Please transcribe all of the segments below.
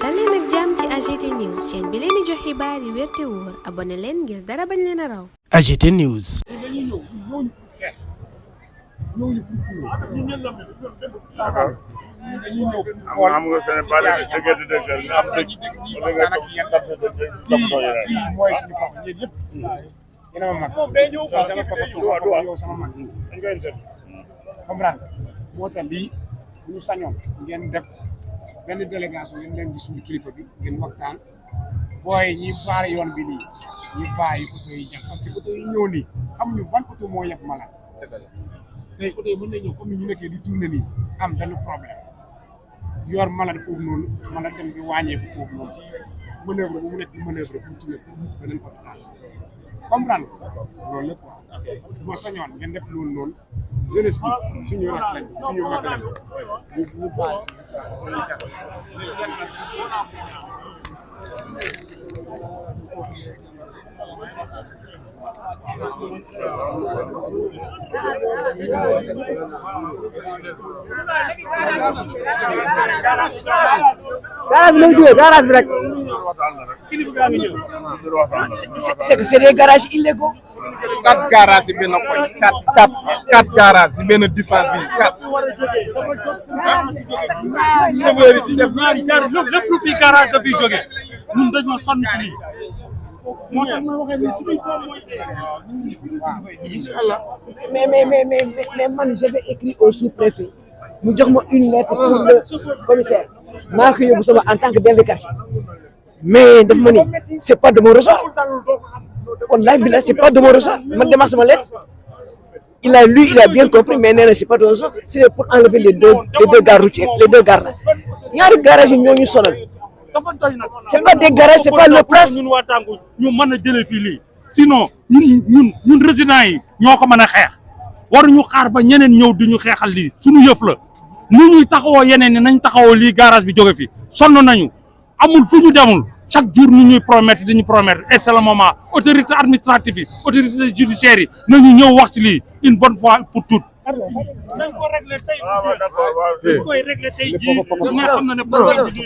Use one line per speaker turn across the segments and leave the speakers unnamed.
dal leen ak jàmm ci AGT News chaîne bi leen di jox xibaar yi wér te wóor abonné leen ngir dara bañ leen a raw.
AGT News.
am nga seen bari dëgg nga am dëgg
kii mooy suñu papa ñun yëpp yéen a ma mag sama papa yow sama mag comprendre moo tax lii bu ñu sañoon ngeen def benn délégation ngeen leen di suñu kilifa bi ngeen waxtaan booy ñi baare yoon bi nii ñi bàyyi oto yi jàpp parce que oto yi ñëw nii xamuñu ban oto moo yeb malade tey oto yi mën nañ ñëw comme ni ñu nekkee di tourné nii am benn problème yor malade foofu noonu malade dem bi wàññeeku foofu noonu ci manœuvre bu mu nekk di manœuvre pour tourné pour wut beneen hôpital comprendre loolu la quoi moo sañoon ngeen def loolu noonu jeunesse bi suñu rak lañ suñu mag lañ ñu bàyyi
garage bi lañ jógee garage bi rek c'est que c'est des garages illégaux.
4 garages ci benn koñ 4 garages ci benn distance bi 4 chauffeur yi ci def ñaari garage lépp lu fi garage da fi jóge ñun dañoo sonn ci lii moo tax ma waxee ni suñu tool mooy
inshallah
mais man j'avais écrit au sous-préfet mu jox ma une lettre pour le commissaire maa ko yóbbu sama en tant que délégué de quartier mais daf ma ni c'est pas de mon ressort wallahi billahi c'est pas de mon ressort man dama sama lettre il a lu il a bien compris mais nee na c'est pas de mon ressort c'est pour enlever les deux gares routiers les deux gares là ñaari garage yi ñoo ñu sonal c'est pas des garages c'est pas nos places
ñun waa Tàngu ñu mën a jëlee fii lii sinon ñun résidents yi ñoo ko mën a xeex waruñu xaar ba ñeneen ñëw di ñu xeexal lii suñu yëf la ni ñuy taxawoo yeneen ni nañ taxawoo lii garage bi jóge fi sonn nañu amul fu ñu demul chaque jour ni ñuy promettre dañuy promettre et c'est le moment autorité administrative yi autorité judiciaire yi nañu ñëw wax ci lii une bonne fois pour toutes. nañ ko régler tey dañ koy régler tey jii nga xam na ne problème bi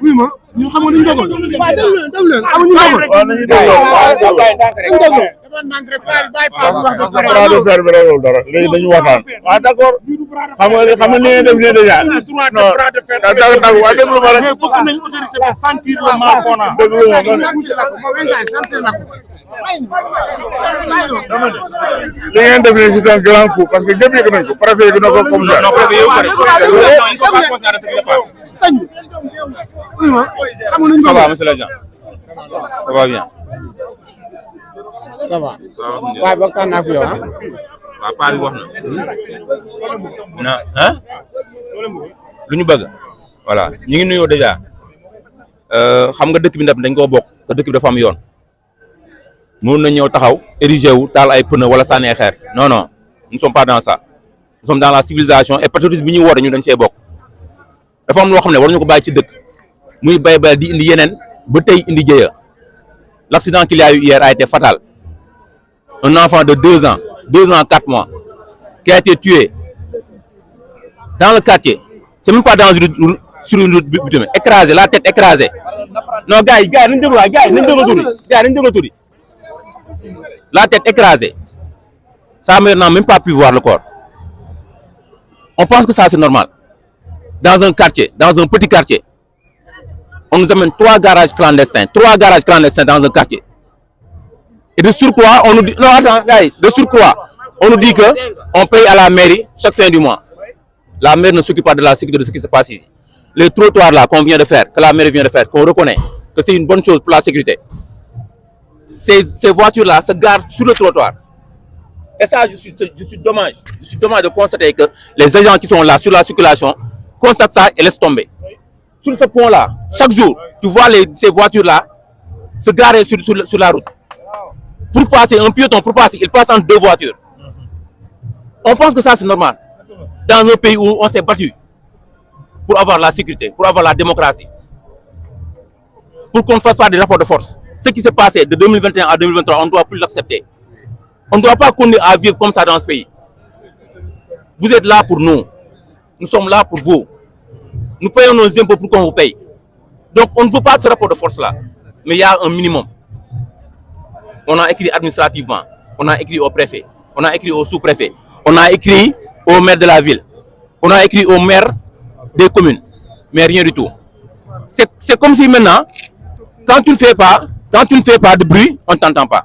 oui ma ñu xamoon ñu dogal waaw dem leen xamuñu
bras de fer bi rek dara léegi dañu waxtaan waaw d'accord xam nga ni ngeen def nii déjà non dag waa déglu ma rek
mais bëgg nañ autorité bi sentir le mal qu'on a
déglu ma li ngeen def nii c'est un grand coup parce que ñëpp yëg nañ ko préfet yëg na ko comme ça
sañ oui ma xamoon nañu
ça va monsieur l'agent ça va bien
ça va waaye waxtaan naa ko yow
waaw paa bi wax na lu ñu bëgg voilà ñu ngi nuyoo déjà xam nga dëkk bi ndab dañ koo bokk te dëkk bi dafa am yoon mënoon na ñëw taxaw érigé wu taal ay pneu wala sànni ay xeer non non nous ne sommes pas dans ça nous sommes dans la civilisation et patriotisme bi ñuy woote ñu dañ see bokk dafa am loo xam ne war ñu ko bàyyi ci dëkk muy bay di indi yeneen ba tey indi jëya l'accident qu'il y a eu hier a été fatal un enfant de 2 ans 4 mois qui a été tué dans le quartier c'est même pas dans sur une route bitumée écrasé la tête écrasée non gars yi nañ déglu waay gars yi nañ déglu tuuti la tête écrasée sa mère n'a même pas pu voir le corps on pense que ça c'est normal dans un quartier dans un petit quartier on nous amène 3 garages clandestins dans un quartier et de surcroît on nous dit non attends gars yi de surcroît on nous dit que on paye à la mairie chaque fin du mois la mairie ne s'occupe pas de la sécurité de ce qui se passe ici les trottoirs là qu'on vient de faire que la mairie vient de faire qu'on reconnaît que c'est une bonne chose pour la sécurité ces voitures là se garent sur le trottoir et ça je suis dommage de constater que les agents qui sont là sur la circulation constatent ça et laissent tomber sur ce pont là chaque jour tu vois ces voitures là se garer sur la route pour passer un piéton pour passer il passe entre 2 voitures on pense que ça c'est normal dans un pays où on s'est battu pour avoir la sécurité pour avoir la démocratie pour qu'on ne fasse pas des rapports de force ce qui s'est passé de 2021 à 2023, on ne doit plus l'accepter. On ne doit pas continuer à vivre comme ça dans ce pays. Vous êtes là pour nous. Nous sommes là pour vous. Nous payons nos impôts pour qu'on vous paye. Donc, on ne veut pas ce rapport de force-là. Mais il y a un minimum. On a écrit administrativement. On a écrit au préfet. On a écrit au sous-préfet. On a écrit au maire de la ville. On a écrit au maire des communes. Mais rien du tout. C'est comme si maintenant, quand tu ne fais pas de bruit, on ne t'entend pas.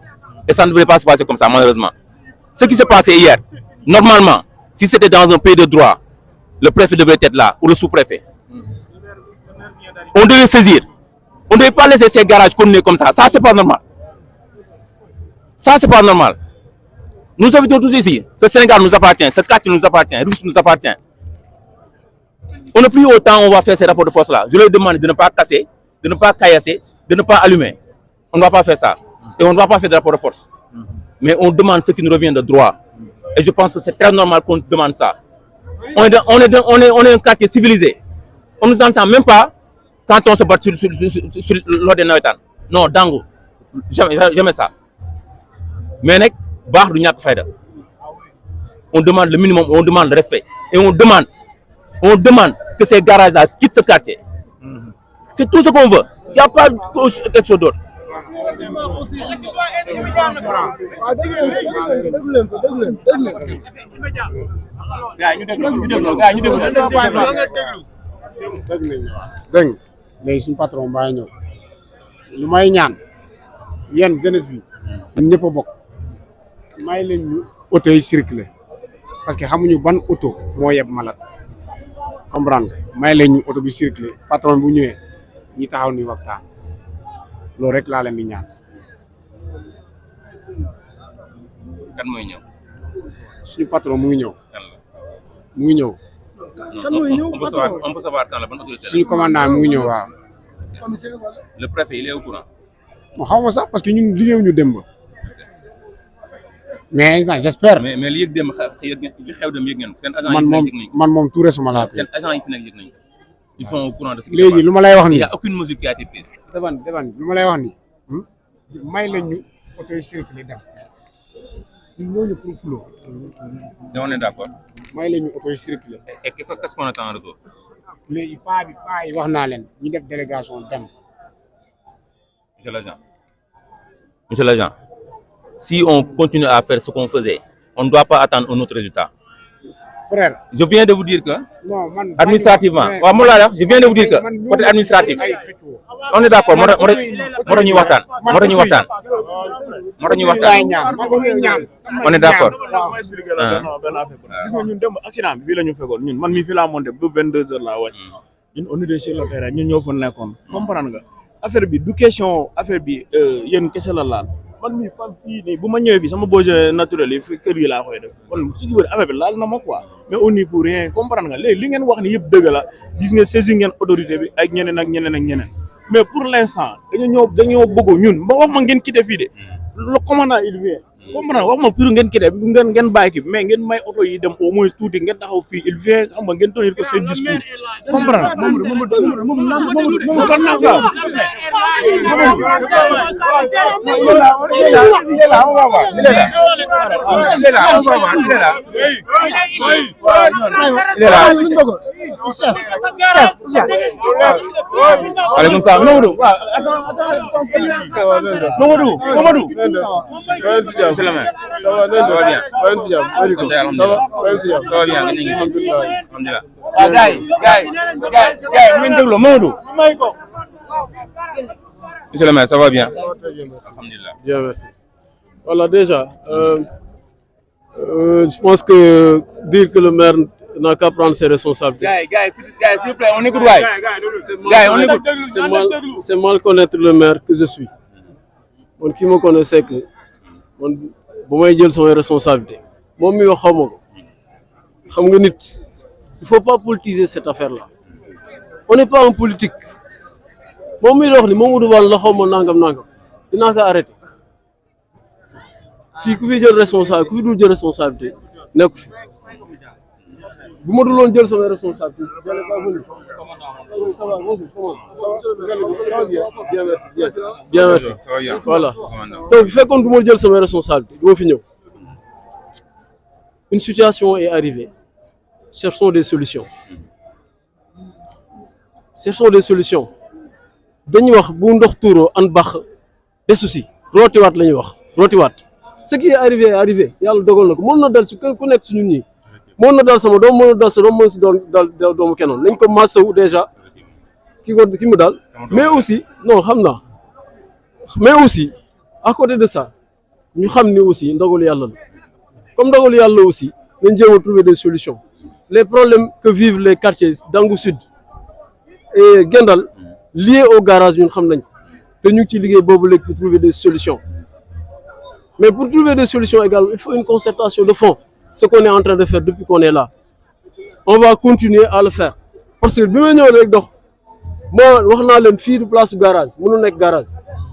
Et ça ne devrait pas se passer comme ça, malheureusement. Ce qui s'est passé hier, normalement, si c'était dans un pays de droit, le préfet devrait être là, ou le sous-préfet. On devait saisir. On ne devait pas laisser ces garages continuer comme ça. Ça, c'est pas normal. Ça, c'est pas normal. Nous habitons tous ici. Ce Sénégal nous appartient, ce quartier nous appartient, Rufisque nous appartient. On n'a plus autant, on va faire ces rapports de force-là. Je leur demande de ne pas casser, de ne pas caillasser, de ne pas allumer. On ne va pas faire ça. Et on ne va pas faire de rapport de force. Mais on demande ce qui nous revient de droit. Et je pense que c'est très normal qu'on demande ça. On est un quartier civilisé. On ne nous entend même pas quand on se bat sur l'ordre des Nawetan. Non, Dango. Jamais ça. Mais on demande le minimum, on demande le respect. Et on demande que ces garages-là quittent ce quartier. C'est tout ce qu'on veut. Il n'y a pas quelque chose d'autre.
dégg léegi suñu patron bàyyi ñëw lu may ñaan yéen jeunesse bi ñun ñëpp a bokk may leen ñu auto yi circuler parce que xamuñu ban auto moo yeb malade comprendre may leen ñu auto bi circuler patron bu ñëwee ñi taxaw ni waxtaan loolu rek laa leen di ñaan.
kan mooy ñëw.
suñu patron mu ngi ñëw. mu ngi ñëw.
kan mooy ñëw patron
on peut savoir quand la bonne autorité.
suñu commandant mu ngi ñëw waaw.
le préfet il est au courant.
mo xaw ma sax parce que ñun liggéeyuñu démb. mais j'espère.
mais li yëg démb li xew dem yëg ngeen seen agent yi
man man moom tout récemment laa.
seen agent yi fi nekk yëg nañu ils sont au courant de ce qui
léegi lu ma lay wax nii.
il y a aucune mesure qui a été prise.
deban lu ma lay wax nii. may leen ñu auto yi circuler dem. ñun ñooñu pour xuloo.
on est d'accord.
may leen ñu auto yi circuler.
et qu'est-ce qu'on attend en retour.
léegi paa yi wax naa leen ñu def délégation dem.
Monsieur l'agent, si on continue à faire ce qu'on faisait, on ne doit pas attendre un autre résultat.
Frère.
Je viens de vous dire que,
non, man,
administrativement, je viens de vous dire que, côté administratif, on est d'accord, on est d'accord.
gis nga ñun dem accident bi fii la ñu fekkoon ñun man mii fii laa monté ba 22h laa wàcc ñun on était sur le terrain ñun ñoo fa nekkoon comprendre nga affaire bi du question affaire bi yéen kese la laal man mii fan fii nii bu ma ñëwee fii sama besoin naturel yi fi kër gi laa koy def kon su ko affaire bi laal na ma quoi mais on est pour rien comprendre nga léegi li ngeen wax ni yëpp dëgg la gis nga saisir ngeen autorité bi ak ñeneen mais pour l'instant dañoo bëgg ñun ba wax ma ngeen quitté fii de le commandant il vient comprendre wax ma pour ngeen quitté ngeen bàyyi ki mais ngeen may oto yi dem au moins tuuti ngeen taxaw fii il vient xam nga ngeen tenir ko seen discours comprendre
Aleykum salaam Mamadou Mamadou
monsieur le maire. Ça va bien. Ça va bien. Ça va bien. Alhamdulillah.
Monsieur le maire, ça va bien.
Alhamdulillah. Bien, merci. Voilà, déjà, je pense que dire que le maire n'a qu'à prendre ses responsabilités.
S'il vous plaît, on écoute.
C'est mal connaître le maire que je suis. Mon qui me connaissait que man bu may jël sama responsabilité moom mi wax xaw ma ko xam nga nit il faut pas politiser cette affaire là on n'est pas en politique moom mi wax ni Mamadou Wal la xaw ma nangam dinaa ko arrêté fii ku fi jël responsabilité ku fi dul jël responsabilité nekku fi bu ma dul woon jël sama responsabilité j'allais pas venir. Ça va, bonjour, comment ça va bien merci bien merci voilà donc bu fekkoon du ma jël sama responsabilité du ma fi ñëw. Une situation est arrivée, cherchons des solutions. Cherchons des solutions. Dañuy wax bu ndox tuuroo an bax des soucis rootiwaat la ñuy wax rootiwaat ce qui est arrivé est arrivé yàlla dogal na ko mën na dal ci ku nekk ci ñun ñi mën na dal sama doom mën na dal sa doom mën si dal doomu kennoon nañ ko massawu déjà ki mu dal mais aussi non xam naa mais aussi à côté de ça ñu xam ni aussi ndogalu yàlla la comme ndogalu yàlla aussi nañ jéem a trouver des solutions les problèmes que vivent les quartiers d'Angu Sud et Guendal liés au garage ñun xam nañ ko te ñu ngi ciy liggéey boobu léegi pour trouver des solutions mais pour trouver des solutions également il faut une concertation de fond ce qu'on est en train de faire depuis qu'on est là on va continuer à le faire parce que bi ma ñëw rek dox moo wax naa leen fii du place garage mënu nekk garage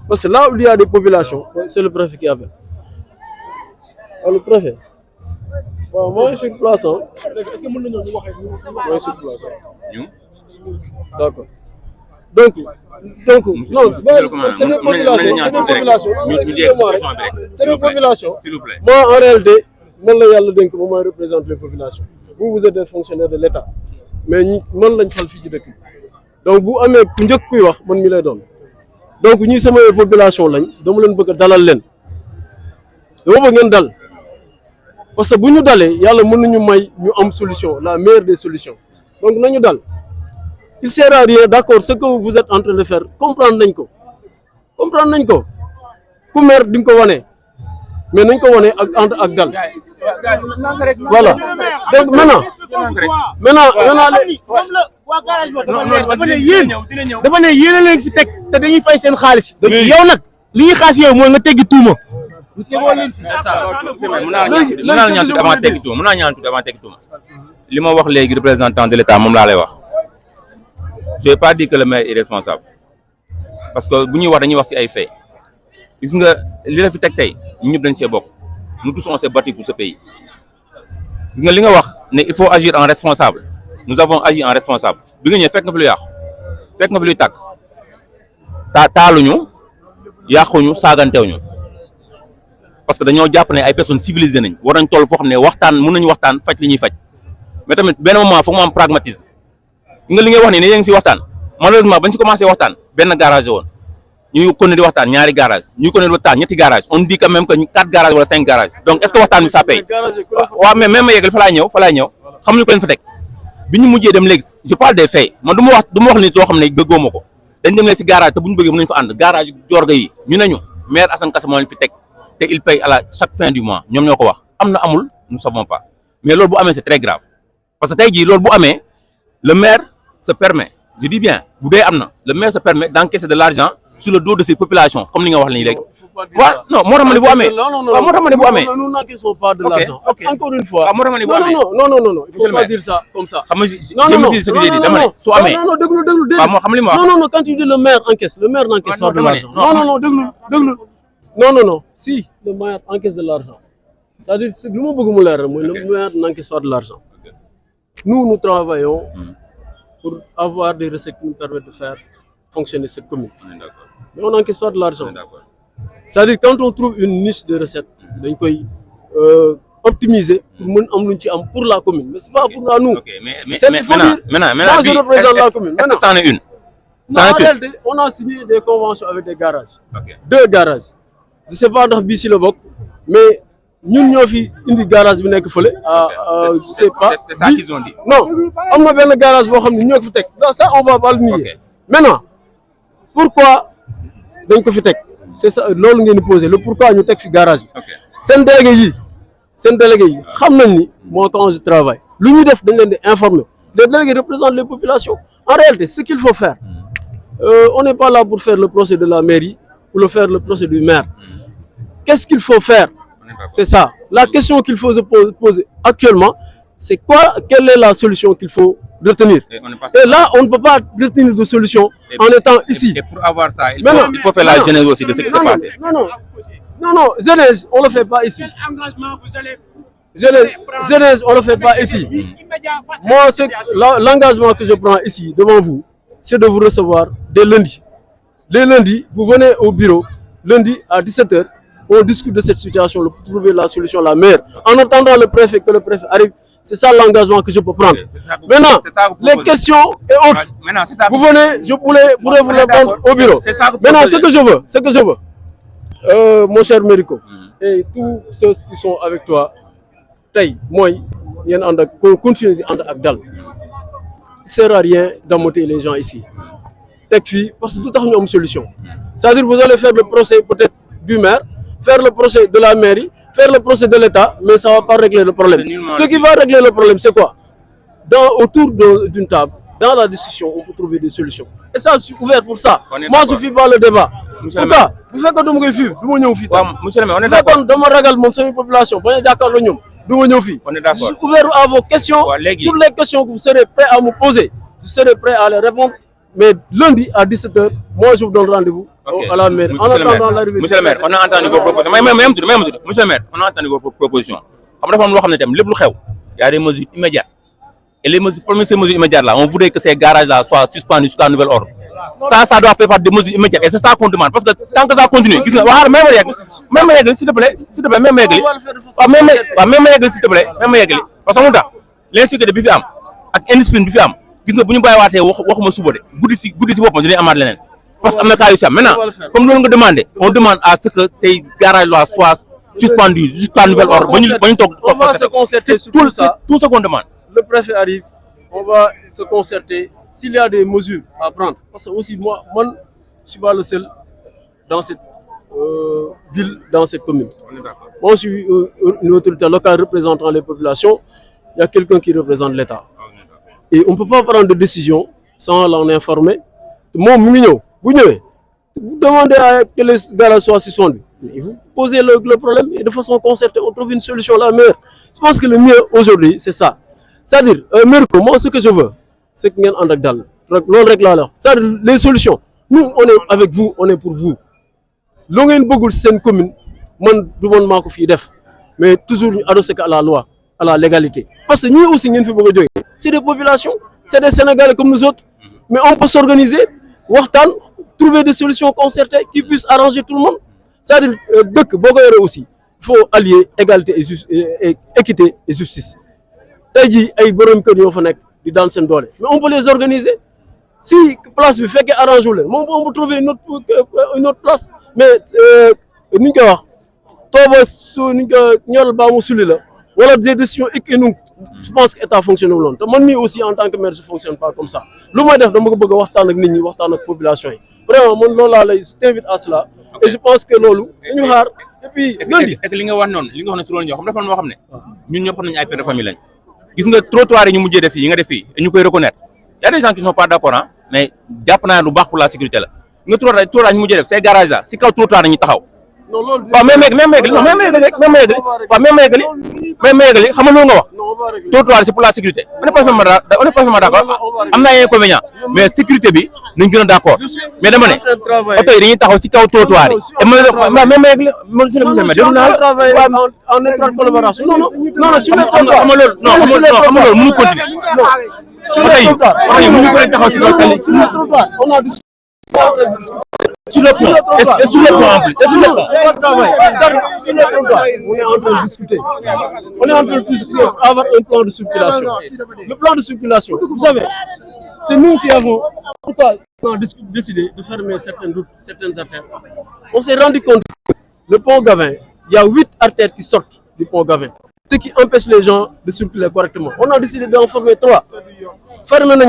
parce que là où il y a des populations c'est le préfet qui appelle le préfet waaw mooy sur place est-ce que mën nañoo ñu waxee mooy sur place
ñu
d'accord donc non c'est des populations c'est des populations
s'il vous plaît.
moi en réalité man la yàlla dénk moom mooy représenter les populations vous êtes des fonctionnaires de l'État mais ñi man lañ fal fii ci dëkk bi donc bu amee ku njëkk kuy wax man mi lay doon donc ñi sama population lañ dama leen bëgg a dalal leen dama bëgg ngeen dal parce que bu ñu dalee yàlla mën nañu may ñu am solution la meilleure des solutions donc nañu dal il sert à rien d'accord ce que vous êtes en train de faire comprendre nañ ko ku mer di nga ko wane mais nañ ko wane ak ànd ak dal voilà donc maintenant
dafa ne yéen a leen fi teg te dañuy fay seen xaalis. donc yow nag li ñuy xaas yow mooy nga teggi tuuma. ñu tegoo leen fi.
mën naa ñaan tuuti avant teggi tuuma li ma wax léegi représentant de l'État moom laa lay wax je vais pas dire que le maire est responsable parce que bu ñuy wax dañuy wax ci ay faits gis nga li la fi teg tey ñun ñëpp dañ see bokk nous tous on s'est battu pour ce pays gis nga li nga wax ne il faut agir en responsable nous avons agi en responsable bi nga ñëwee fekk nga fi lu yàqu fekk nga fi luy tàkk taaluñu yàquñu saagantewuñu parce que dañoo jàpp ne ay personnes civilisées nañ war nañ toll foo xam ne waxtaan mën nañu waxtaan faj li ñuy faj mais tamit benn moment foog mu am pragmatisme nga li ngay wax ne yéen ngi si waxtaan malheureusement bañ si commencé waxtaan benn garage woon ñu continuer di waxtaan ñaari garage ñu continuer di waxtaan ñetti garage on dit quand même que 4 garages wala 5 garages donc est-ce que waxtaan bi ça paye waaw mais même ma yeggal fa laay ñëw xamuñu ko leen fa teg bi ñu mujjee dem léegi je parle des faits man du ma wax nit loo xam ne gëggoo ma ko dañ dem léegi si garage te bu ñu bëggee mën nañu fa ànd garage Diorga yi ñu ne ñu maire Assane Kassé moo leen fi teg te il paye à la chaque fin du mois ñoom ñoo ko wax am na amul nous savons pas mais loolu bu amee c'est très grave parce que tey jii loolu bu amee le maire se permet je dis bien bu dee am na le maire se permet d'encaisser de l'argent sur le dos de ces populations comme li nga wax nii léegi waaw non moo tax ma ne bu amee waaw moo tax ma ne bu amee
nous n'encaissons pas de l'argent encore une fois
waaw moo tax ma ne bu amee
non il faut pas dire ça comme ça
xam nga je me dis ce que j'ai dit dama ne su amee
non déglu
waaw moo xam li ma wax
non quand tu dis le maire encaisse pas de l'argent non déglu non si le maire encaisse de l'argent c'est-à-dire lu ma bëgg mu leer mooy le maire n'encaisse pas de l'argent nous travaillons pour avoir des recettes qui nous permettent de faire fonctionner cette commune mais on n'encaisse pas de l'argent c'est-à-dire quand on trouve une niche de recettes dañ koy optimiser pour mën am luñ ci am pour la commune mais c'est pas pour nous.
Ok, mais maintenant,
je représente la commune.
Est-ce que c'en est une?
Non, en réalité, on a signé des conventions avec des garages.
Ok.
2 garages. Je sais pas ndax bii si la bokk mais ñun ñoo fi indi garage bi nekk fële. Je sais pas.
C'est ça qu'ils ont dit.
Non, am na benn garage boo xam ne ñoo ko fi teg. Non, ça on va pas le nier.
Ok.
Maintenant, pourquoi dañ ko fi teg? C'est ça loolu ngeen di poser le pourquoi ñu teg fi garage bi.
Ok.
seen délégué yi xam nañ ni moi quand je travaille lu ñuy def dañ leen di informer les délégués représentent les populations en réalité ce qu'il faut faire on n'est pas là pour faire le procès de la mairie ou faire le procès du maire qu'est-ce qu'il faut faire c'est ça la question qu'il faut se poser actuellement c'est quelle est la solution qu'il faut retenir et là on ne peut pas retenir de solution en étant ici
Et pour avoir ça il faut faire la genèse aussi de ce qui s'est passé.
Non, jeunesse, on ne le fait pas ici.
Quel engagement vous allez
Jeunesse, on ne le fait pas ici. Moi, l'engagement que je prends ici, devant vous, c'est de vous recevoir dès lundi. Dès lundi, vous venez au bureau, lundi à 17h, on discute de cette situation pour trouver la solution la meilleure. En attendant que le préfet arrive, c'est ça l'engagement que je peux prendre. Maintenant, les questions et autres, vous venez, je pourrais vous répondre au bureau. Maintenant, ce que je veux, mon cher Mérico, et tous ceux qui sont avec toi, moi, continuez à dal. Il ne sert à rien d'amortir les gens ici. Parce que tout a une solution. C'est-à-dire que vous allez faire le procès peut-être du maire, faire le procès de la mairie, faire le procès de l'État, mais ça ne va pas régler le problème. Ce qui va régler le problème, c'est quoi? Autour d'une table, dans la discussion, on peut trouver des solutions. Et ça, je suis ouvert pour ça. Moi, je ne suis pas le débat. Pourquoi? Vous faites comme vous faites, monsieur le maire, on est d'accord. Vous faites comme population, je suis ouvert à vos questions. Toutes les questions que vous serez prêts à me poser, je serai prêt à les répondre. Mais lundi à 17h, moi je vous donne rendez-vous à la mairie.
Monsieur le maire, on a entendu vos propositions. Monsieur le maire, on a entendu vos propositions. Il y a des mesures immédiates. Et les mesures immédiates là, on voudrait que ces garages-là soient suspendus jusqu'à nouvel ordre. Ça doit faire partie des mesures immédiates. Et c'est ça qu'on demande. Parce que tant que ça continue, même s'il te plaît, s'il te plaît, même s'il te plaît, parce que l'insécurité bi fi am ak indiscipline bi fi am. Gis nga bu ñu bàyyiwaatee waxuma suba de guddi si boppam dinañ amaat leneen parce que am na cas yu si am maintenant comme loolu nga demandé on demande à ce que ces garages là soient suspendus jusqu'à nouvel ordre ba ñu toog tout ce qu'on demande.
Le préfet arrive, on va se concerter s'il y a des mesures à prendre parce que aussi moi je suis pas le seul dans cette ville, dans cette commune. Moi je suis une autorité locale représentant les populations, il y a quelqu'un qui représente l'État. Et on ne peut pas prendre de décision sans l'en informer. Moi, vous demandez à que les gars soient suspendus. Vous posez le problème et de façon concertée, on trouve une solution la meilleure. Je pense que le mieux aujourd'hui, c'est ça. C'est-à-dire, moi, ce que je veux, c'est que nous sommes c'est-à-dire, les solutions. Nous, on est avec vous, on est pour vous. C'est une commune, mais toujours adossé à la loi, à la légalité. Parce que nous aussi, c'est des populations, c'est des Sénégalais comme nous autres. Mais on peut s'organiser, trouver des solutions concertées qui puissent arranger tout le monde. C'est-à-dire, aussi, il faut allier égalité et équité et justice. Mais on peut les organiser. Si la place fait qu'elle arrange, on peut trouver une autre place. Mais, voilà des décisions économiques. Je pense que l'État fonctionne au long. Moi aussi, en tant que maire, je ne fonctionne pas comme ça. Ce que je veux, c'est que la population. Vraiment, je t'invite à cela. Et je pense que nous et puis, lundi.
Et que li nga wax ci loolu ñoo xam dafa no xamné ñun ñëpp xam nañ ay père de famille lañ. Gis nga trottoir yi ñu mujjé def yi nga def fi et ñu koy reconnaître. Il y a des gens qui sont pas d'accord hein, mais japp na lu baax pour la sécurité la. Nga trottoir ñu mujjé def ces garages là, ci kaw trottoir ñu taxaw. Non loolu même xam nga lu nga wax. Trottoir c'est pour la sécurité. On est parfaitement d'accord. Am na ay inconvénients mais sécurité bi nañ gëna d'accord. Mais dama né auto yi dañuy taxaw ci kaw trottoir yi. Et monsieur le maire
en étroite collaboration. Non, sur le trottoir.
Xam nga loolu mënu continuer. Sur le
trottoir, on a discuté.
Sur le plan, et sur le plan en plus, et sur le
plan. On est en train de discuter. On est en train de discuter avoir un plan de circulation. Le plan de circulation, vous savez, c'est nous qui avons décidé de fermer certaines routes, certaines artères. On s'est rendu compte que le pont Gavin, il y a 8 artères qui sortent du pont Gavin, ce qui empêche les gens de circuler correctement. On a décidé d'en former 3. Fermer les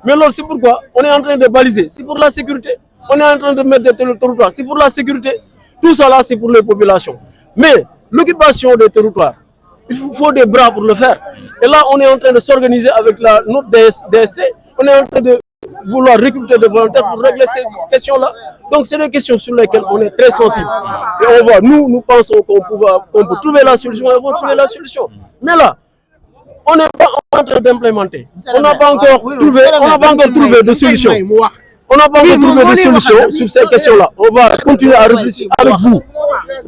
mais alors c'est pourquoi on est en train de baliser, c'est pour la sécurité. On est en train de mettre des territoires, c'est pour la sécurité. Tout ça là, c'est pour les populations. Mais l'occupation des territoires, il faut des bras pour le faire. Et là, on est en train de s'organiser avec notre DSC. On est en train de vouloir recruter des volontaires pour régler ces questions-là. Donc, c'est des questions sur lesquelles on est très sensible. Et on voit, nous pensons qu'on peut trouver la solution, on va trouver la solution. Mais là, on n'est pas en train d'implémenter. On n'a pas encore trouvé de solution. On n'a pas encore trouvé de solution sur ces questions-là. On va continuer à réfléchir avec vous.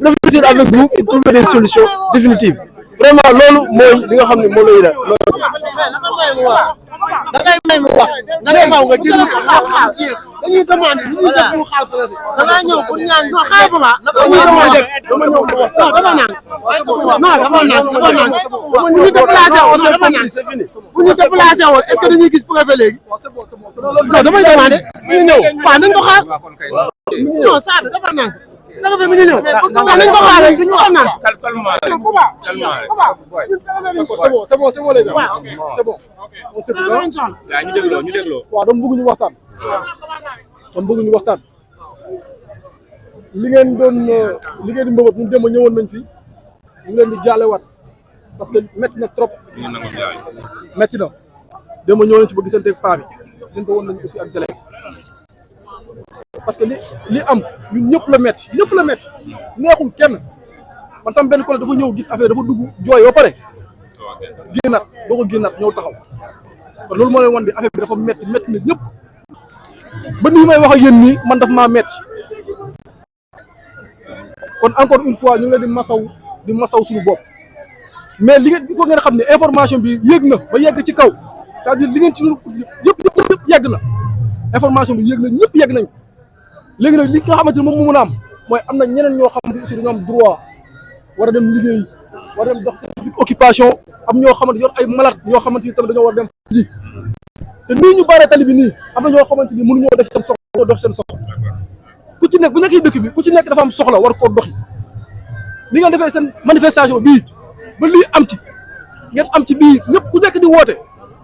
Réfléchir avec vous et trouver des solutions définitives. vraiment loolu mooy li nga xam ne moom la ñuy def loolu.
da ngay may mu wax nga ne xaw nga jël dañuy demandé ñu ñuy def ñu xaal préfet da nga ñëw pour ñaan no xaal ba dañuy demandé dama ñëw pour wax dafa naan bu ñu déplacé woon dafa naan bu ñu déplacé woon est-ce que dañuy gis préfet léegi non damay demandé ñu ñëw waaw nañ ko xaar non ça dafa naan dafa fi mu ñëw nañ ko xaar rek duñu wax naan
c'est bon les gars c'est bon
ñu dégloo
waaw dama bëgg ñu waxtaan li ngeen di mbëbët ñun démb ñëwoon nañ fi ñu leen di jaalewaat parce que métti na trop métti na démb ñëwoon nañ fi ba gisante ak paa bi gisante woon nañ aussi ak délégué parce que li am ñun ñëpp la métti neexul kenn man sama benn collègue dafa ñëw gis affaire dafa dugg jooy ba pare génnaat doo ko génnaat ñëw taxaw kon loolu moo leen wan bi affaire bi dafa métti na ñëpp ba nii may wax ak yéen nii man daf maa métti kon encore une fois ñu ngi leen di masaw suñu bopp mais li ngeen il faut ngeen xam ne information bi yéeg na ba yegg ci kaw c'est-à-dire li ngeen ci yëpp yegg na information bi yéeg na ñëpp yegg nañ ko léegi nag li nga xamante ne moom mu mën a am mooy am na ñeneen ñoo xamante ne aussi dañoo am droit war a dem liggéey war a dem dox seen occupation am ñoo xamante yor ay malade ñoo xamante ni tamit dañoo war a dem ji te nii ñu baaree tali bi nii am na ñoo xamante ni mënuñoo def seen soxla dox seen soxla ku ci nekk bu nekkee dëkk bi ku ci nekk dafa am soxla war koo doxi ni ngeen defee seen manifestation bii ba lii am ci ngeen am ci bii ñëpp ku nekk di woote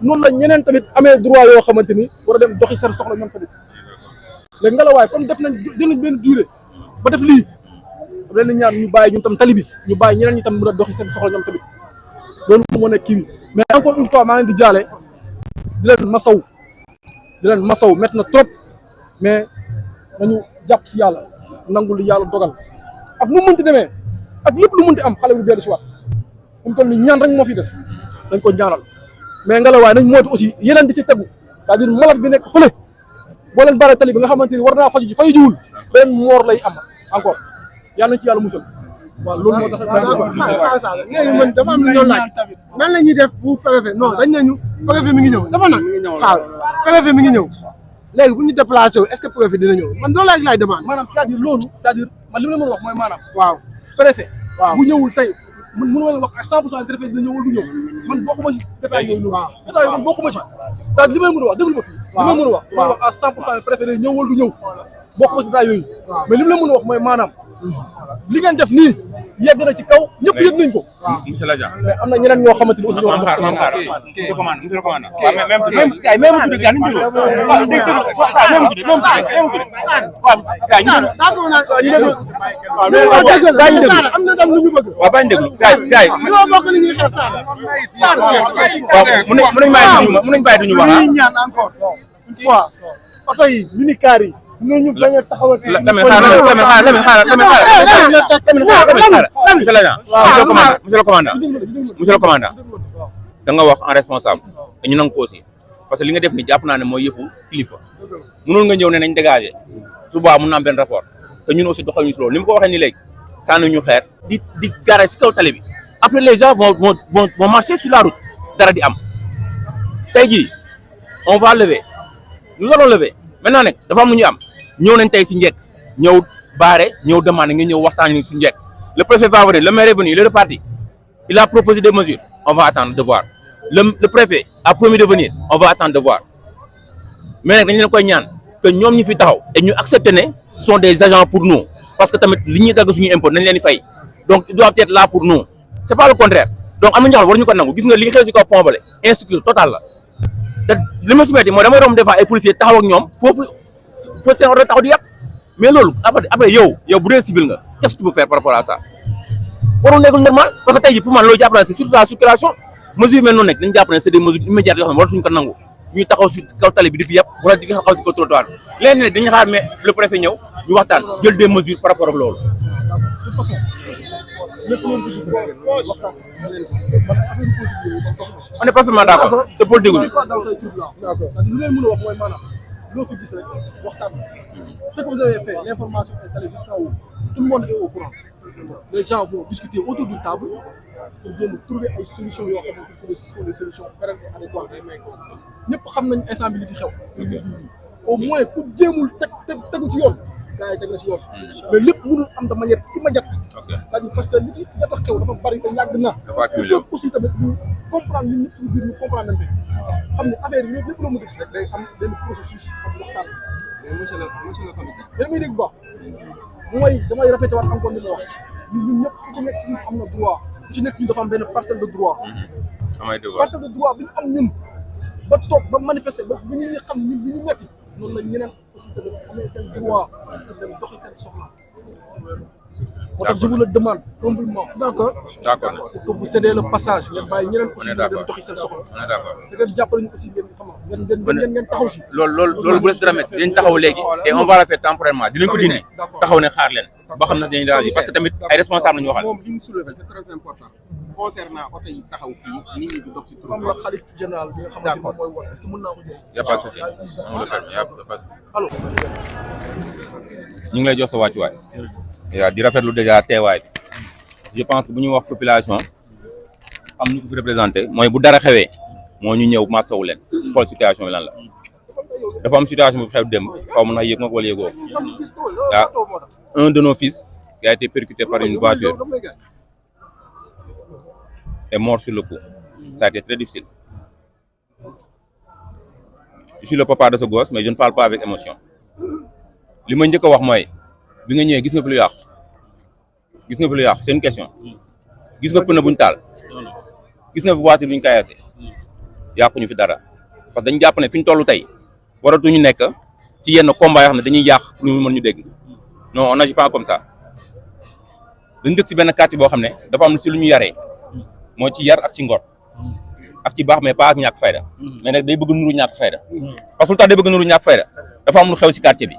noonu la ñeneen tamit amee droit yoo xamante ni war a dem doxi seen soxla ñoom tamit léegi nga la waaye comme def nañ jël benn durée ba def lii am leen ñaan ñu bàyyi ñun tam tali bi ñu bàyyi ñeneen ñi tam mën a doxi seen soxla ñoom tamit loolu moo nekk kii bi mais encore une fois maa ngi di jaale di leen masaw métti na trop mais nañu jàpp si yàlla nangu li yàlla dogal ak nu mënti demee ak lépp lu mënti am xale bu dellu si waat mu toll ni ñaan rek moo fi des dañ ko ñaanal mais nga la waaye nañ moytu aussi yeneen di si tegu c'est-à-dire malade bi nekk fële boo leen bare tali bi nga xamante ni war naa faju ji fay jiwul beneen moor lay am encore yàlla nañ ci yàlla musal waaw loolu moo tax
léegi man dafa am lu ñu laaj nan la ñuy def bu préfet non dañ nañu préfet mi ngi ñëw dafa nag waaw préfet mi ngi ñëw léegi bu ñu déplacé wu est-ce que préfet dina ñëw man loolu laay demande
maanaam c'est-à-dire loolu c'est-à-dire man li ma la mën a wax mooy maanaam
waaw
préfet
waaw
bu ñëwul tey man mënu ma leen wax ak 100% préfet dina ñëw wala du ñëw man bokkuma ci détail yooyu noonu détail yooyu man bokkuma ci c'est-à-dire li may mën a wax déglu ma fii li may mën a wax mooy wax à 100% préfet day ñëw wala du ñëw bokkuma ci détail yooyu mais li mu la mën a wax mooy maanaam li ngeen def nii yegg na ci kaw ñëpp yëg nañ ko.
monsieur l'agent.
mais am na ñeneen ñoo xamante ni aussi ñoo doon
monsieur le commandant.
même gars yi même tudd gars ñu déglu waaw dégg nga waaw même tudd même waaw gars ñu déglu
d'accord naa ñu déglu
waaw mais gars ñu déglu
am na tam lu ñu bëgg
waaw bañ déglu gars yi
ñoo bokk li ñuy xeex Sada
waaw mën nañ bàyyi duñu wax
ñuy ñaan encore une fois oto yi minicar yi ñu bañ a taxawal
monsieur le commandant da nga wax en responsable te ñu nangu ko aussi parce que li nga def ni jàpp naa ne mooy yëfu kilifa mënul nga ñëw ne nañ dégager suba mun na am benn rapport te ñun aussi doxal ñu si loolu ni mu ko waxee ni léegi sànni ñu xeer di garer si kaw tali bi après les gens vont marcher sur la route dara di am tey jii on va lever nous allons lever maintenant nag dafa am lu ñu am ñëw nañ tey si njëkk ñëw baare ñëw demandé nga ñëw waxtaan ni su njëkk le préfet va venir le maire est venu il est reparti il a proposé des mesures on va attendre de voir le préfet a promis de venir on va attendre de voir mais nag dañu leen koy ñaan que ñoom ñi fi taxaw et ñu accepter ne ce sont des agents pour nous parce que tamit li ñuy dagg suñu impôt nañ leen di fay donc ils doivent être là pour nous c'est pas le contraire donc am na ñoo xam war ñu ko nangu gis nga li xew si kaw pont bale insécurité totale la te li ma souhaité mooy damay romb des fois ay policiers taxaw ak ñoom foofu seen oto taxaw di yàq mais loolu après yow bu dee civil nga qu'est-ce que tu peux faire par rapport à ça warul nekk normal parce que tey jii pour man loolu jàpp naa c'est surtout la circulation mesure mel noonu nekk dañu jàpp ne c'est des mesures immédiates yoo xam ne waratuñu ko nangu ñuy taxaw si kaw tali bi di fi yàpp wala di taxaw si kaw trottoir léegi nag dañuy xaar mais le préfet ñëw ñu waxtaan jël des mesures par rapport ak loolu. on est parfaitement d'accord te Paul dégguñu.
li ngay mën a wax mooy maanaam loo fi gis rek waxtaan ce que vous avez fait l'information est allée jusqu'à où tout le monde est au courant
les gens vont discuter autour d'une table pour jéem a trouver ay solutions yoo xamante ne ce sont des solutions pérennes et adéquates ñëpp xam nañ instant bi li fi xew. au moins ku jéemul tegu ci yoon gars yi teg na ci yoon. mais lépp mënul am de manière immédiate. c'est-à-dire parce que li fi jot a xew dafa bari te yàgg na. il faut aussi tamit ñu comprendre ñun ñëpp suñu biir ñu comprendre nañ xam ne affaire yi lépp loo mën a gis rek day am benn processus am waxtaan. mais monsieur le commissaire. mais damay dégg bu baax damay répété waat encore li ma wax ñun ñëpp ku ci nekk ci ñun am na droit ku ci nekk ñun dafa am benn parcelle de droit. parcelle de droit bi ñu am ñun ba toog ba manifester ba bu ñu xam ñun li ñu metti noonu la ñeneen aussi tamit amee seen droit pour dem doxi seen soxla. moo tax je vous le demande humblement. d'accord pour que vous cédez le passage ngeen bàyyi ñeneen aussi ngeen dem doxi seen soxla.
on est d'accord
te ngeen jàppale ñu aussi ngeen xam ngeen taxaw si.
loolu bu la dara métti dinañ taxaw léegi et on va le faire temporairement dinañ ko dindi taxaw ne xaar leen ba xam ne dañuy daal parce que tamit ay responsable la ñu waxal.
moom li mu soulevé c'est très important concernant oto yi taxaw fii nit ñi di dox si
xam la xalif général bi nga xamante ne mooy woon est-ce que mën naa ko jël.
y a pas de souci alors ñu ngi lay jox sa wàccuwaay. waaw di rafetlu déjà teewaay bi je pense que bu ñuy wax population am ñu ko fi représenté mooy bu dara xewee moo ñu ñëw masawu leen xool situation bi lan la dafa am situation bu xew démb xaw ma na yëg nga ko wala yëgoo waaw un de nos fils qui a été percuté par une voiture est mort sur le coup ça a été très difficile je suis le papa de ce gosse mais je ne parle pas avec émotion li ma njëkk a wax mooy bi nga ñëwee gis nga fi lu yàqu c'est une question gis nga pneu buñ taal gis nga fi voiture buñ kaayaase yàquñu fi dara parce que dañu jàpp ne fi ñu toll tey waratuñu nekk ci yenn combat yoo xam ne dañuy yàq pour ñu mën ñu dégg non on n'agit pas comme ça dañ dëkk ci benn quartier boo xam ne dafa am ci lu ñu yaree moo ci yar ak ci ngor ak ci baax mais pas ak ñàkk fayda mais nag day bëgg nuru ñàkk fayda parce que lu tax day bëgg nuru ñàkk fayda dafa am lu xew ci quartier bi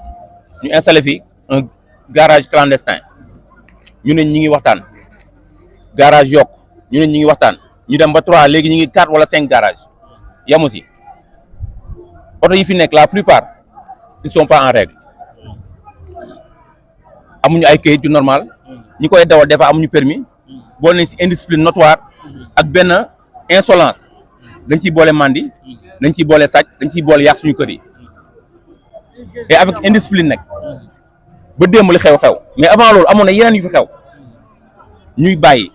ñu installé fi un garage clandestin ñu ne ñi ngi waxtaan garage yokk ñu ne ñi ngi waxtaan ñu dem ba 3 léegi ñi ngi 4 wala 5 garage yamu si oto yi fi nekk la plupart ils sont pas en règle amuñu ay kayit yu normal ñi koy dawal des fois amuñu permis boole nañ si indiscipline notoire ak benn insolence dañ ciy boole mandi dañ ciy boole sàcc dañ ciy boole yàq suñu kër yi et avec indiscipline nag ba démb li xew-xew mais avant loolu amoon na yeneen yu fi xew ñuy bàyyi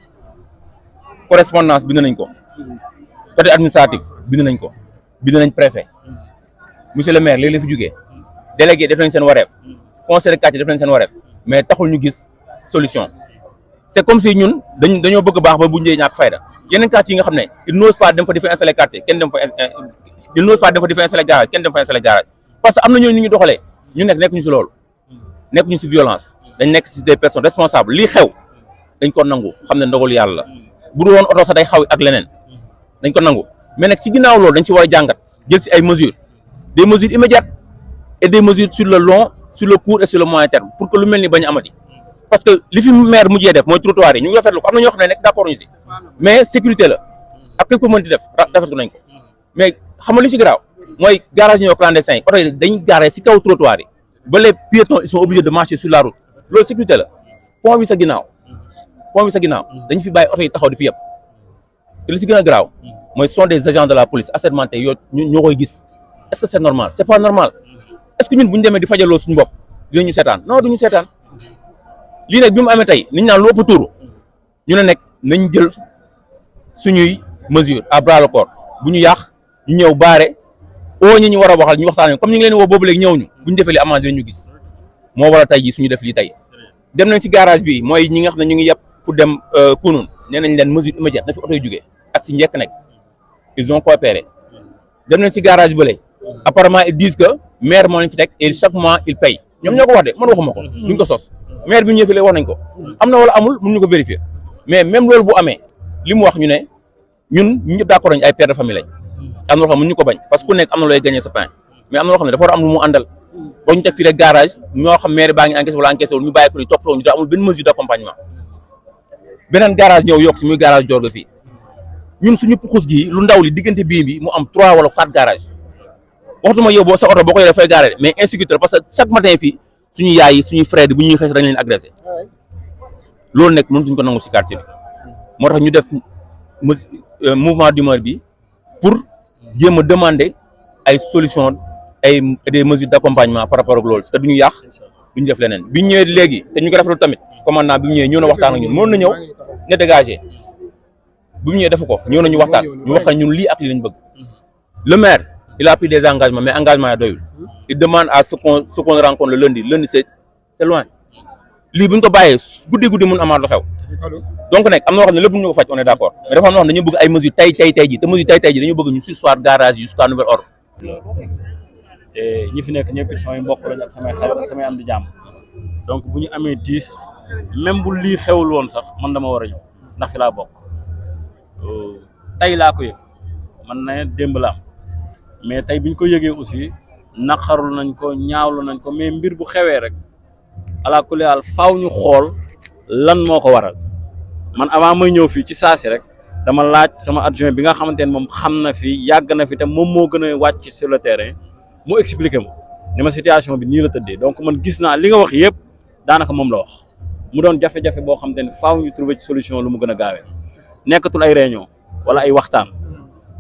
correspondance bind nañ ko côté administratif bind nañ ko bind nañ préfet monsieur le maire léegi la fi jógee délégué def nañ seen wareef conseil de quartier def nañ seen wareef mais taxul ñu gis solution c'est comme si ñun dañoo bëgg baax ba bu njëee ñàkk fayda yeneen quartier yi nga xam ne il n'ose pas dem fa di fa installer quartier kenn dem fa il n'ose pas dem fa di fa installer garage kenn dem fa installer garage parce que am na ñooñu ñu ngi doxalee ñu nekk ñu si loolu nekk ñu si violence dañ nekk si des personnes responsables lii xew dañ ko nangu xam ne ndogalu yàlla la bu dul woon oto sax day xaw ak leneen dañ ko nangu mais nag ci ginnaaw loolu dañ ci war a jàngat jël si ay mesures des mesures immédiates et des mesures sur le long sur le court et sur le moyen terme pour que lu mel ni bañ a amati parce que li fi maire mujjee def mooy trottoir yi ñu ngi rafetlu ko am na ñoo xam ne nekk d'accord ñu si mais sécurité la ak képp ko mën di def rafetlu nañ ko mais xam nga li ci garaaw mooy garage ñoo clandestin yi oto yi dañuy garé si kaw trottoir yi ba les piétons ils sont obligés de marcher sur la route loolu sécurité la pont bi sa ginnaaw dañu fi bàyyi oto yi taxaw di fi yëpp te li si gën a garaaw mooy sont des agents de la police assermentés yoo ñoo koy gis est-ce que c'est normal c'est pas normal est-ce que ñun bu ñu demee di fajaloo suñu bopp dinañu seetaan non duñu seetaan lii nag bi mu amee tey niñ naan lu ëpp tuuru ñu ne nekk nañ jël suñuy mesure à bras le corps bu ñu yàq ñu ñëw baare oo ñi ñu war a waxal ñu waxtaan comme ñu ngi leen woo boobu léegi ñëw ñu bu ñu defee li amande ñu gis moo waral tey jii suñu def lii tey dem nañ si garage bi mooy ñi nga xam ne ñu ngi yàpp pour dem Kounoune nee nañ leen mesure immédiate na fi oto yu jógee ak si njëkk nag ils ont coopéré dem nañ si garage bële apparemment ils disent que maire moo leen fi teg et chaque mois il paye ñoom ñoo ko wax de man waxuma ko duñ ko sos maire bi ñu ñëwee wax nañ ko am na wala amul mun ñu ko vérifier mais même loolu bu amee li mu wax ñu ne ñun ñëpp d'accord nañ ay père de famille lañ am na loo xam ne mun ñu ko bañ parce que ku nekk am na looy gagner sa pain mais am na loo xam ne dafa war a am lu mu àndal boo ñu teg fii rek garage ñoo xam maire baa ngi encaissé wala encaissé wul ñu bàyyi ko ni toppatoo ñu amul benn mesure d'accompagnement beneen garage ñëw yokk si muy garage Dior fii ñun suñu puxus gi lu ndaw li diggante bii bi mu am 3 wala 4 garage waxtuma yow boo sa oto boo ko yoree dafay garé mais insécurité parce que chaque matin fii suñu yaay yi suñuy frère yi bu ñuy xeex dañ leen agressé loolu nekk mënatuñ ko nangu si quartier bi moo tax ñu def mouvement d'humeur bi pour jéem a demander ay solution ay des mesures d'accompagnement par rapport ak loolu te duñu yàq duñu def leneen bi ñu ñëwee léegi te ñu ko rafetlu tamit commandant bi mu ñëwee ñëw na waxtaan ak ñun mën na ñëw ne dégagé bi mu ñëwee defu ko ñëw na ñu waxtaan ñun lii ak lii lañ bëgg le maire il a pris des engagements mais engagement ya doyul il demande à ce qu'on rencontre le lundi c'est loin lii bu ñu ko bàyyee guddi mun amaat lu xew donc nag am na loo xam ne lépp ñu ko faj on est d'accord mais dafa am loo xam ne dañu bëgg ay mesures tey ji te mesures tey ji dañu bëgg ñu surseoir garage yi jusqu'à nouvel ordre
te ñi fi nekk ñëpp samay mbokk lañ ak samay xarit ak samay am di jàmm donc bu ñu amee 10 même bu lii xewul woon sax man dama war a ñëw ndax fi laa bokk tey laa ko yëg man na démb la am mais tey bi ñu ko yëgee aussi naqarlu nañ ko ñaawlu nañ ko mais mbir bu xewee rek ala kulli haal faaw ñu xool lan moo ko waral man avant may ñëw fii ci saasi rek dama laaj sama adjoint bi nga xamante ne moom xam na fi yàgg na fi te moom moo gën a wàcc sur le terrain mu expliqué ma ne ma situation bi nii la tëddee donc man gis naa li nga wax yëpp daanaka moom la wax mu doon jafe-jafe boo xamante ne faaw ñu trouver ci solution lu mu gën a gaawee nekkatul ay réunion wala ay waxtaan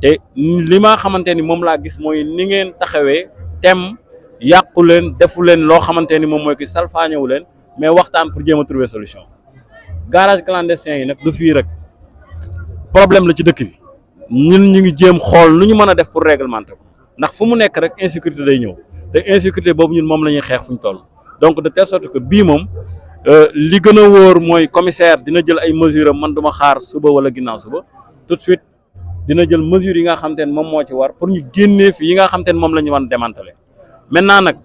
te li ma xamante ni moom laa gis mooy ni ngeen taxawee tem yàqu leen defu leen loo xamante ni moom mooy ki salfaañewu leen mais waxtaan pour jéem a trouver solution garage clandestin yi nag du fii rek problème la ci dëkk bi ñun ñu ngi jéem xool nu ñu mën a def pour réglementer ko ndax fu mu nekk rek insécurité day ñëw te insécurité boobu ñun moom la ñuy xeex fu ñu toll donc de telle sorte que bii moom li gën a wóor mooy commissaire dina jël ay mesures man duma xaar suba wala ginnaaw suba tout de suite dina jël mesures yi nga xamante ne moom moo ci war pour ñu génnee fi yi nga xamante ne moom la ñu war a démanteler maintenant nag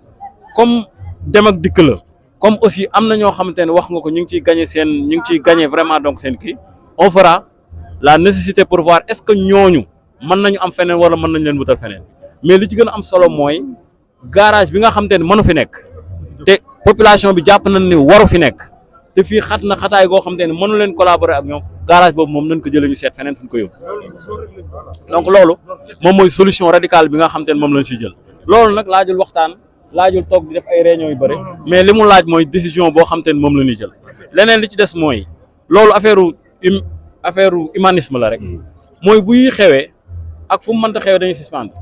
comme dem ak dikk la comme aussi am na ñoo xamante ne wax nga ko ñu ngi ciy gagner vraiment donc seen kii on fera la nécessité pour voir est-ce que ñooñu mën nañu am feneen wala mën nañ leen wutal feneen mais li ci gën a am solo mooy garage bi nga xamante ne mënu fi nekk te population bi jàpp nañ ni waru fi nekk te fii xat na xataay goo xamante ne mënu leen collaborer ak ñoom garage boobu moom nañ ko jëlee ñu seet feneen fu ñu ko yóbbu donc loolu moom mooy solution radicale bi nga xamante ne moom lañ si jël loolu nag laajul waxtaan laajul toog di def ay réunions yu bëri mais li mu laaj mooy décision boo xamante ne moom la ñuy jël leneen li ci des mooy loolu affaire humanisme la rek mooy buy xewee ak fu mu mënta xewee dañuy suspendre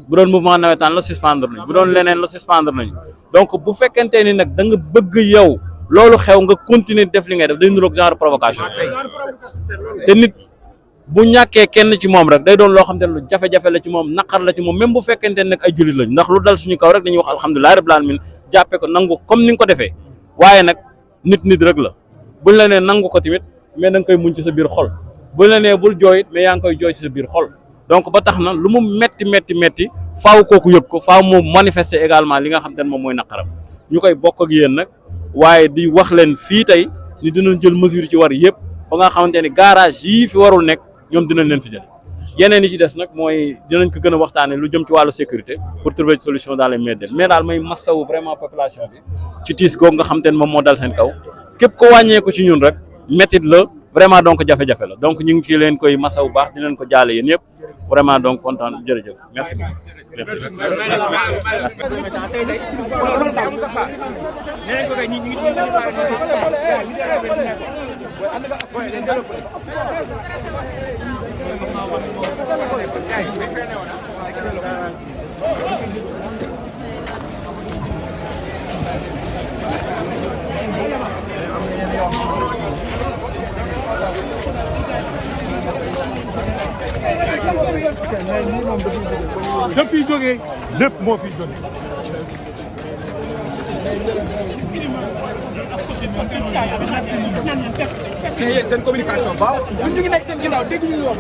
bu doon mouvement nawetaan la suspendre nañ bu doon leneen la suspendre nañ donc bu fekkente ni nag da nga bëgg yow loolu xew nga continuer def li ngay def day niroog genre provocation te nit bu ñàkkee kenn ci moom rek day doon loo xam te ne lu jafe-jafe la ci moom naqar la ci moom même bu fekkente ne nag ay jullit lañ ndax lu dal suñu kaw rek dañuy wax alhamdulilah rabbil alamin jàppee ko nangu comme ni nga ko defee waaye nag nit rek la buñ la nee nangu ko tamit mais da nga koy muñ ci sa biir xol buñ la nee bul jooy it mais yaa ngi koy jooy ci sa biir xol donc ba tax na lu mu metti faaw kooku yëg ko faaw mu manifester également li nga xam te ne moom mooy naqaram ñu koy bokk ak yéen nag waaye di wax leen fii tey ni dinañ jël mesure ci war yëpp ba nga xamante ni garage yii fi warul nekk ñoom dinañ leen fi jël yeneen yi ci des nag mooy dinañ ko gën a waxtaanee lu jëm ci wàllu sécurité pour trouver solution dans les meilleurs délais mais daal may massawu vraiment population bi ci tiis googu nga xamante ne moom moo dal seen kaw képp ko wàññeeku ci ñun rek métit la vraiment donc jafe-jafe la donc ñu ngi ci leen koy masawu baax di leen ko jaale yéen yëpp vraiment donc kontaan jërëjëf merci
daf fiy jógee lépp moo fiy jógee.
parce que yéen seen communication baaw ñun ñu ngi nekk seen ginnaaw dégg ñu yoon.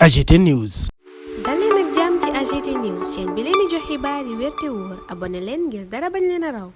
AGT News.
dalee nag jàmm ci AGT News chaîne bi leen di jox xibaar yi wér te wóor abonné leen ngir dara bañ leen a raw